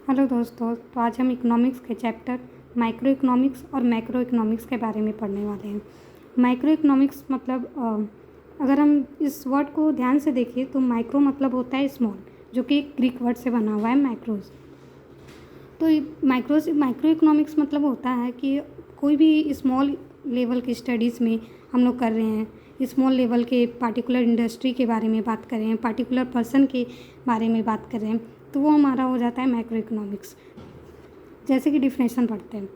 Hello दोस्तों, तो आज हम इकोनॉमिक्स के चैप्टर माइक्रो इकोनॉमिक्स और मैक्रो इकोनॉमिक्स के बारे में पढ़ने वाले हैं। माइक्रो इकोनॉमिक्स मतलब अगर हम इस वर्ड को ध्यान से देखें तो माइक्रो मतलब होता है स्मॉल, जो कि एक ग्रीक वर्ड से बना हुआ है माइक्रोज। तो माइक्रो इकोनॉमिक्स मतलब होता है कि कोई भी स्मॉल लेवल की स्टडीज़ में हम लोग कर रहे हैं, स्मॉल लेवल के पार्टिकुलर इंडस्ट्री के बारे में बात कर रहे हैं, पार्टिकुलर पर्सन के बारे में बात कर रहे हैं, तो वो हमारा हो जाता है मैक्रो इकोनॉमिक्स। जैसे कि डिफिनेशन पढ़ते हैं,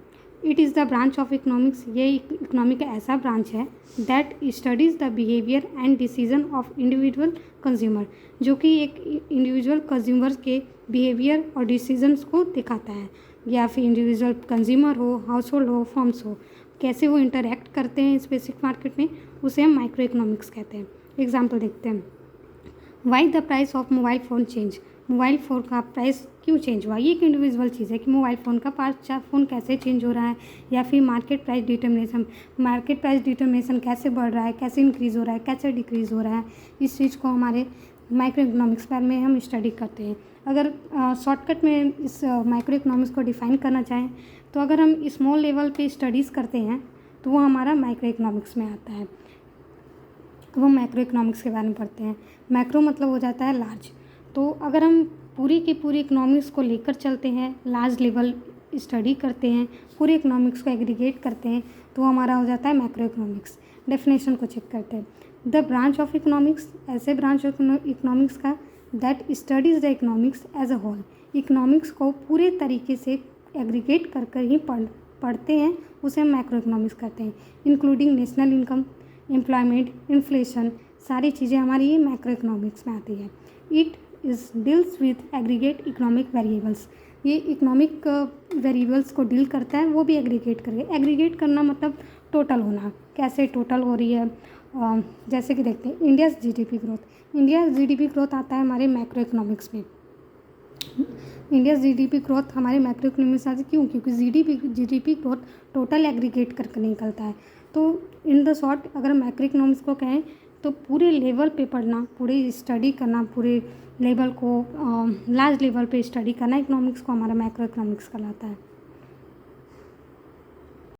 it is the branch of economics, ये इकोनॉमिक का ऐसा ब्रांच है that studies the behaviour and decision of individual consumer, जो कि एक इंडिविजुअल कंज्यूमर के बिहेवियर और डिसीजंस को दिखाता है, या फिर इंडिविजुअल कंज्यूमर हो, हाउस होल्ड हो, फर्म्स हो, कैसे वो इंटरेक्ट करते हैं स्पेसिफिक मार्केट में, उसे हम माइक्रो इकोनॉमिक्स कहते हैं। एग्जाम्पल देखते हैं, why the price of mobile phone change, mobile phone का प्राइस क्यों चेंज हुआ। ये एक इंडिविजुअल चीज़ है कि मोबाइल फ़ोन का फ़ोन कैसे चेंज हो रहा है, या फिर मार्केट प्राइस डिटर्मिनेशन कैसे बढ़ रहा है, कैसे इंक्रीज़ हो रहा है, कैसे डिक्रीज़ हो रहा है। इस चीज़ को हमारे माइक्रो इकोनॉमिक्स में हम स्टडी करते हैं। अगर शॉर्टकट में इस माइक्रो इकोनॉमिक्स को डिफ़ाइन करना चाहें तो अगर हम स्मॉल लेवल पे स्टडीज़ करते हैं तो वो हमारा माइक्रो इकोनॉमिक्स में आता है। वो मैक्रो इकोनॉमिक्स के बारे में पढ़ते हैं। मैक्रो मतलब हो जाता है लार्ज। तो अगर हम पूरी की पूरी इकोनॉमिक्स को लेकर चलते हैं, लार्ज लेवल स्टडी करते हैं, पूरे इकोनॉमिक्स को एग्रीगेट करते हैं, तो हमारा हो जाता है मैक्रो इकोनॉमिक्स। डेफिनेशन को चेक करते हैं, द ब्रांच ऑफ इकोनॉमिक्स, ऐसे ब्रांच ऑफ इकोनॉमिक्स का that studies the economics as a whole, economics को पूरे तरीके से एग्रीगेट कर कर ही पढ़ते हैं, उसे हम मैक्रो इकोनॉमिक्स कहते हैं। Including national income, employment, inflation, सारी चीज़ें हमारी ये मैक्रो इकोनॉमिक्स में आती है। It is deals with aggregate economic variables, ये इकोनॉमिक वेरिएबल्स को डील करता है, वो भी एग्रीगेट करके। एग्रीगेट करना मतलब टोटल होना, कैसे टोटल हो रही है। जैसे कि देखते हैं India's GDP growth, India's GDP growth आता है हमारे मैक्रो इकोनॉमिक्स में। इंडियाज़ जीडीपी ग्रोथ हमारे मैक्रो इकोनॉमिक्स आती है, क्यों? क्योंकि जीडीपी ग्रोथ टोटल एग्रीगेट करके निकलता है। तो इन द शॉर्ट अगर मैक्रो इकोनॉमिक्स को कहें तो पूरे लेवल पे पढ़ना, पूरे स्टडी करना, पूरे लेवल को लार्ज लेवल पे स्टडी करना इकोनॉमिक्स को हमारा मैक्रो इकोनॉमिक्स कहलाता है।